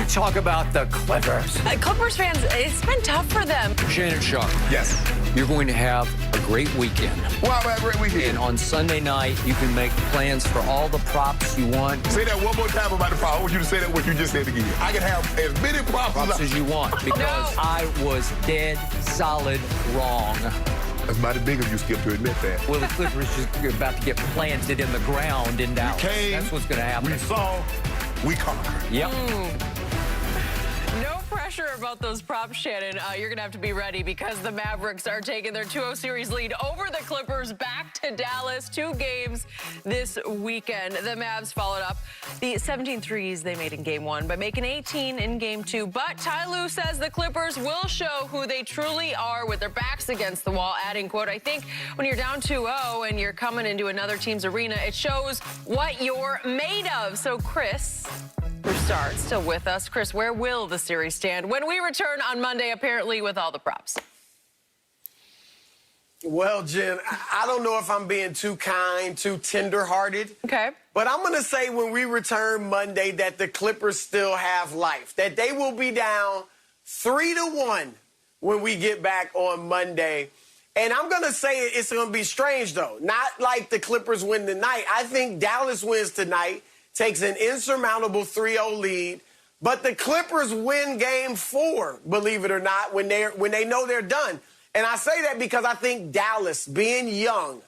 talk about the Clippers. Clippers fans, it's been tough for them. Shannon Sharp. Yes. You're going to have a great weekend. Well, I'm having a great weekend. And on Sunday night, you can make plans for all the props you want. Say that one more time about the prop. I want you to say that what you just said again. I can have as many props As you want, because I was dead solid wrong. That's mighty big of you, Skip, to admit that. Well, the Clippers just about to get planted in the ground in Dallas. That's what's going to happen. We saw, we conquered. Yep. No pressure about those props, Shannon. You're going to have to be ready because the Mavericks are taking their 2-0 series lead over the Clippers back to Dallas. 2 games this weekend. The Mavs followed up the 17 threes they made in Game 1 by making 18 in Game 2. But Ty Lue says the Clippers will show who they truly are with their backs against the wall, adding, quote, I think when you're down 2-0 and you're coming into another team's arena, it shows what you're made of. So, Chris Broussard still with us. Chris, where will the series stand when we return on Monday, apparently with all the props? Well, Jen, I don't know if I'm being too kind, too tender-hearted. Okay. But I'm going to say when we return Monday that the Clippers still have life, that they will be down 3-1 when we get back on Monday. And I'm going to say it's going to be strange, though. Not like the Clippers win tonight. I think Dallas wins tonight, takes an insurmountable 3-0 lead. But the Clippers win Game 4, believe it or not, when they know they're done. And I say that because I think Dallas, being young,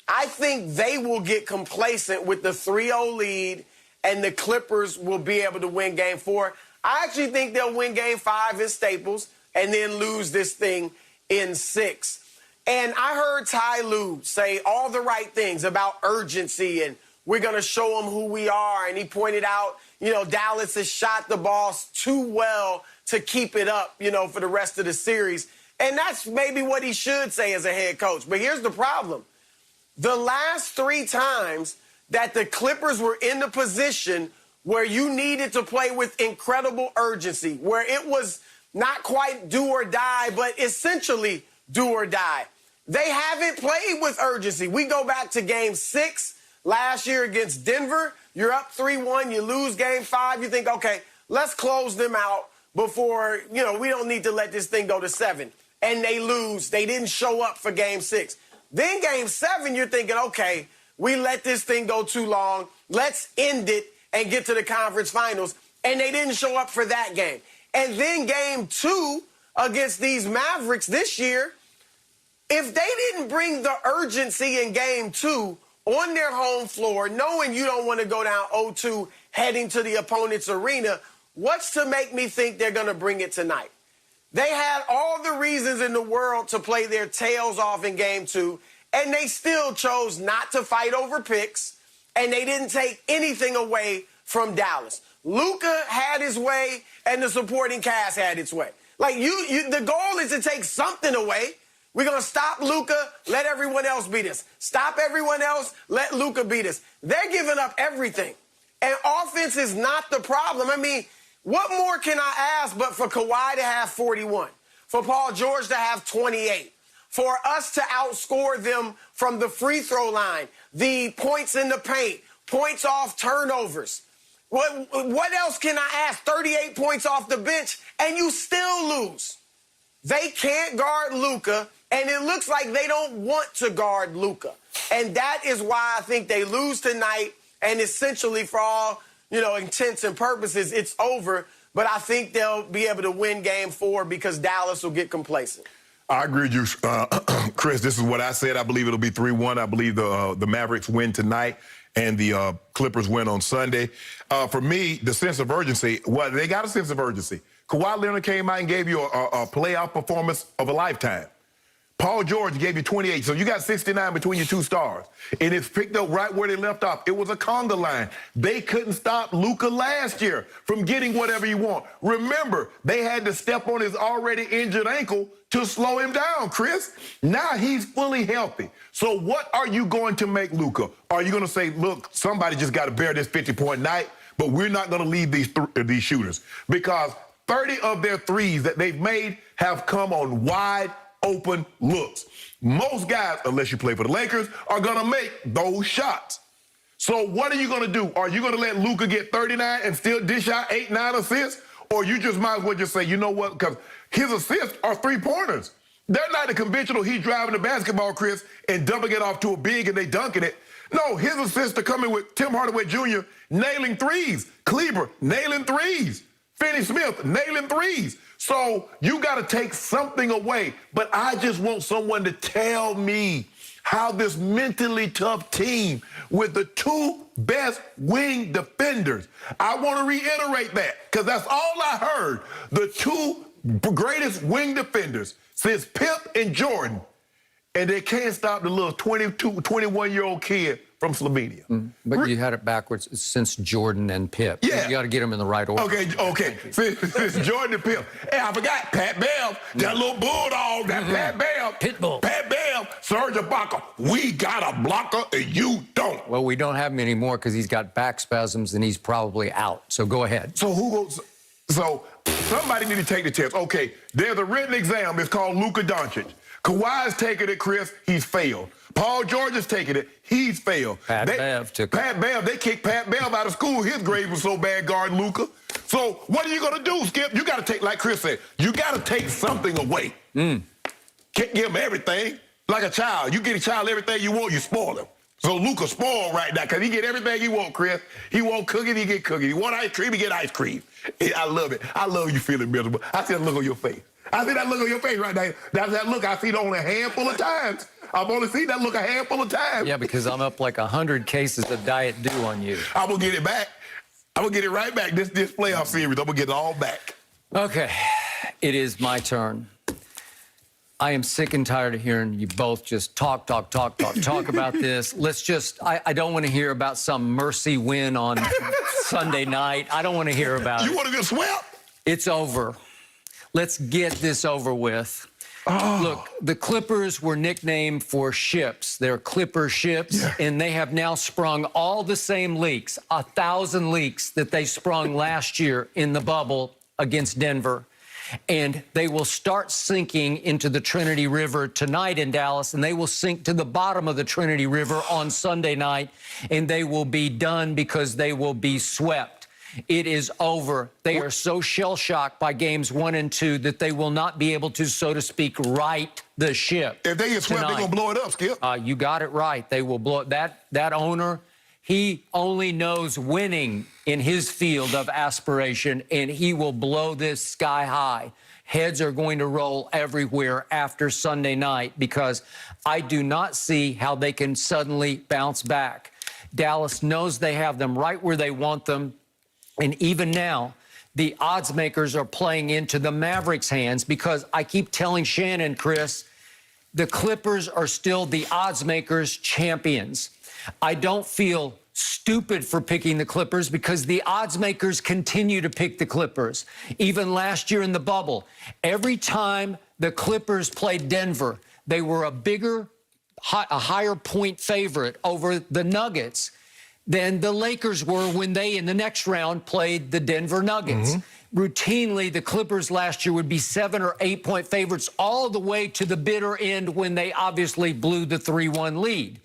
I think they will get complacent with the 3-0 lead, and the Clippers will be able to win Game 4. I actually think they'll win Game 5 in Staples and then lose this thing in 6. And I heard Ty Lue say all the right things about urgency and we're going to show them who we are. And he pointed out, Dallas has shot the ball too well to keep it up, for the rest of the series. And that's maybe what he should say as a head coach. But here's the problem. The last 3 times that the Clippers were in the position where you needed to play with incredible urgency, where it was not quite do or die, but essentially do or die, they haven't played with urgency. We go back to Game 6 last year against Denver. You're up 3-1. You lose Game 5. You think, okay, let's close them out before, we don't need to let this thing go to 7. And they lose. They didn't show up for Game 6. Then Game 7, you're thinking, okay, we let this thing go too long. Let's end it and get to the conference finals. And they didn't show up for that game. And then Game 2 against these Mavericks this year, if they didn't bring the urgency in Game 2 on their home floor, knowing you don't want to go down 0-2 heading to the opponent's arena, what's to make me think they're going to bring it tonight? They had all the reasons in the world to play their tails off in Game 2, and they still chose not to fight over picks, and they didn't take anything away from Dallas. Luka had his way, and the supporting cast had its way. Like, the goal is to take something away. We're going to stop Luka, let everyone else beat us. Stop everyone else, let Luka beat us. They're giving up everything. And offense is not the problem. I mean, what more can I ask but for Kawhi to have 41, for Paul George to have 28, for us to outscore them from the free throw line, the points in the paint, points off turnovers? What else can I ask? 38 points off the bench, and you still lose. They can't guard Luka, and it looks like they don't want to guard Luka. And that is why I think they lose tonight, and essentially for all, intents and purposes, it's over. But I think they'll be able to win Game 4 because Dallas will get complacent. I agree with you, Chris. This is what I said. I believe it'll be 3-1. I believe the Mavericks win tonight and the Clippers win on Sunday. For me, the sense of urgency, well, they got a sense of urgency. Kawhi Leonard came out and gave you a playoff performance of a lifetime. Paul George gave you 28, so you got 69 between your 2 stars. And it's picked up right where they left off. It was a conga line. They couldn't stop Luka last year from getting whatever he want. Remember, they had to step on his already injured ankle to slow him down, Chris. Now he's fully healthy. So what are you going to make Luka? Are you going to say, look, somebody just got to bear this 50-point night, but we're not going to leave these shooters? Because 30 of their threes that they've made have come on wide open looks. Most guys, unless you play for the Lakers, are going to make those shots. So what are you going to do? Are you going to let Luka get 39 and still dish out 8, 9 assists? or you just might as well just say, you know what, because his assists are three-pointers. They're not the conventional he's driving the basketball, Chris, and dumping it off to a big and they dunking it. No, his assists are coming with Tim Hardaway Jr. nailing threes, Kleber nailing threes, Finney Smith nailing threes. So you got to take something away. But I just want someone to tell me how this mentally tough team with the two best wing defenders, I want to reiterate that because that's all I heard. The two greatest wing defenders since Pip and Jordan, and they can't stop the little 22, 21-year-old kid from Slovenia. But you had it backwards since Jordan and Pip. Yeah. You got to get them in the right order. Okay. Since Jordan and Pip. Hey, I forgot Pat Bev, that little bulldog, that Pat Bev. Pitbull. Pat Bev, Serge Ibaka. We got a blocker and you don't. Well, we don't have him anymore because he's got back spasms and he's probably out. So go ahead. So who goes? So somebody need to take the test. Okay, there's a written exam. It's called Luka Doncic. Kawhi's taking it, Chris. He's failed. Paul George is taking it. He's failed. Pat Bev took it. Pat Bev, they kicked Pat Bev out of school. His grade was so bad guarding Luka. So what are you going to do, Skip? You got to take, like Chris said, you got to take something away. Can't give him everything. Like a child. You get a child everything you want, you spoil him. So Luka spoiled right now because he get everything he want, Chris. He want cookies, he get cookies. He want ice cream, he get ice cream. I love it. I love you feeling miserable. I see that look on your face. I see that look on your face right now. That's that look I see it only a handful of times. I've only seen that look a handful of times. Yeah, because I'm up like 100 cases of Diet Dew on you. I'm going to get it back. I'm going to get it right back. This playoff series, I'm going to get it all back. Okay, it is my turn. I am sick and tired of hearing you both just talk about this. Let's just, I don't want to hear about some mercy win on Sunday night. I don't want to hear about it. You want to get swept? It's over. Let's get this over with. Look, the Clippers were nicknamed for ships. They're Clipper ships, and they have now sprung all the same leaks, 1,000 leaks that they sprung last year in the bubble against Denver. And they will start sinking into the Trinity River tonight in Dallas, and they will sink to the bottom of the Trinity River on Sunday night, and they will be done because they will be swept. It is over. They are so shell-shocked by games 1 and 2 that they will not be able to, so to speak, right the ship. If they get swept, they're going to blow it up, Skip. You got it right. They will blow it. That owner, he only knows winning in his field of aspiration, and he will blow this sky high. Heads are going to roll everywhere after Sunday night because I do not see how they can suddenly bounce back. Dallas knows they have them right where they want them. And even now, the odds makers are playing into the Mavericks' hands because I keep telling Shannon, Chris, the Clippers are still the odds makers' champions. I don't feel stupid for picking the Clippers because the odds makers continue to pick the Clippers. Even last year in the bubble, every time the Clippers played Denver, they were a higher point favorite over the Nuggets than the Lakers were when they, in the next round, played the Denver Nuggets. Routinely, the Clippers last year would be 7 or 8 point favorites all the way to the bitter end when they obviously blew the 3-1 lead.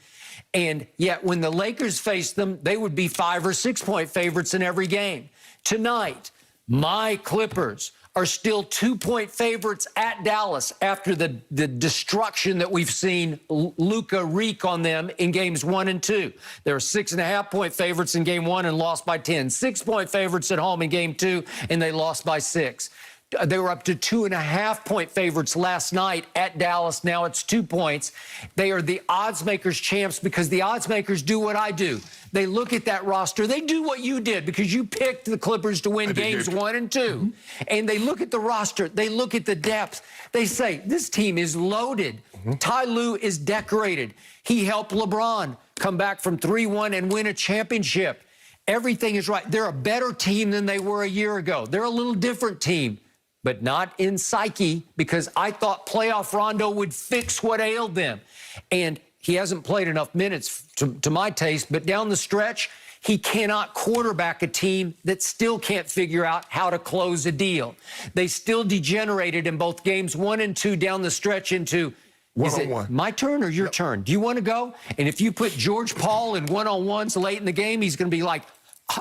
And yet when the Lakers faced them, they would be 5 or 6 point favorites in every game. Tonight, my Clippers are still 2 point favorites at Dallas after the destruction that we've seen Luka wreak on them in games 1 and 2. They're 6.5 point favorites in game 1 and lost by 10. 6 point favorites at home in game 2, and they lost by 6. They were up to 2.5 point favorites last night at Dallas. Now it's 2 points. They are the odds makers champs because the odds makers do what I do. They look at that roster. They do what you did because you picked the Clippers to win games 1 and 2. And they look at the roster. They look at the depth. They say, this team is loaded. Ty Lue is decorated. He helped LeBron come back from 3-1 and win a championship. Everything is right. They're a better team than they were a year ago. They're a little different team, but not in psyche, because I thought playoff Rondo would fix what ailed them. And he hasn't played enough minutes to my taste, but down the stretch, he cannot quarterback a team that still can't figure out how to close a deal. They still degenerated in both games 1 and 2 down the stretch into, is it my turn or your turn? Do you want to go? And if you put George Paul in one-on-ones late in the game, he's going to be like,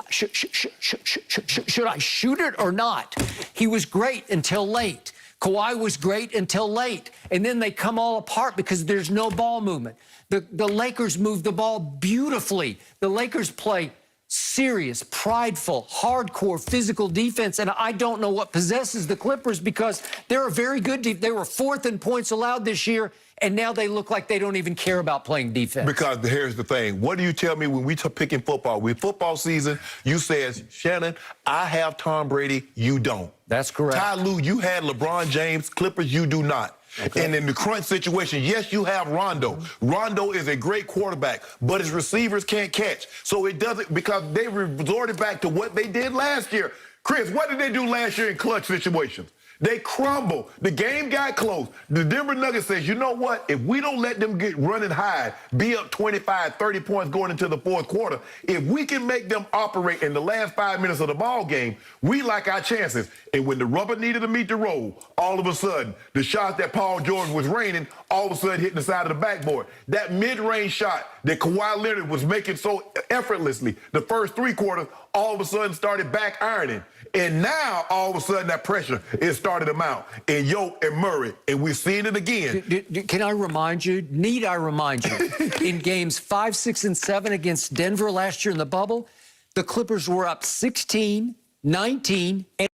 should I shoot it or not? He was great until late. Kawhi was great until late. And then they come all apart because there's no ball movement. The Lakers move the ball beautifully. The Lakers play serious, prideful, hardcore, physical defense. And I don't know what possesses the Clippers because they're a very good defense. They were fourth in points allowed this year, and now they look like they don't even care about playing defense. Because here's the thing. What do you tell me when we picking football? With football season, you says, Shannon, I have Tom Brady, you don't. That's correct. Ty Lue, you had LeBron James. Clippers, you do not. Okay. And in the crunch situation, yes, you have Rondo. Rondo is a great quarterback, but his receivers can't catch. So it doesn't, because they resorted back to what they did last year. Chris, what did they do last year in clutch situations? They crumbled. The game got close. The Denver Nuggets says, you know what? If we don't let them get running high, be up 25, 30 points going into the fourth quarter, if we can make them operate in the last 5 minutes of the ball game, we like our chances. And when the rubber needed to meet the road, all of a sudden, the shots that Paul George was raining, all of a sudden hitting the side of the backboard. That mid-range shot that Kawhi Leonard was making so effortlessly, the first three quarters, all of a sudden started back ironing. And now, all of a sudden, that pressure is started to mount. And Yoke and Murray, and we've seen it again. Can I remind you, need I remind you, in games 5, 6, and 7 against Denver last year in the bubble, the Clippers were up 16, 19, and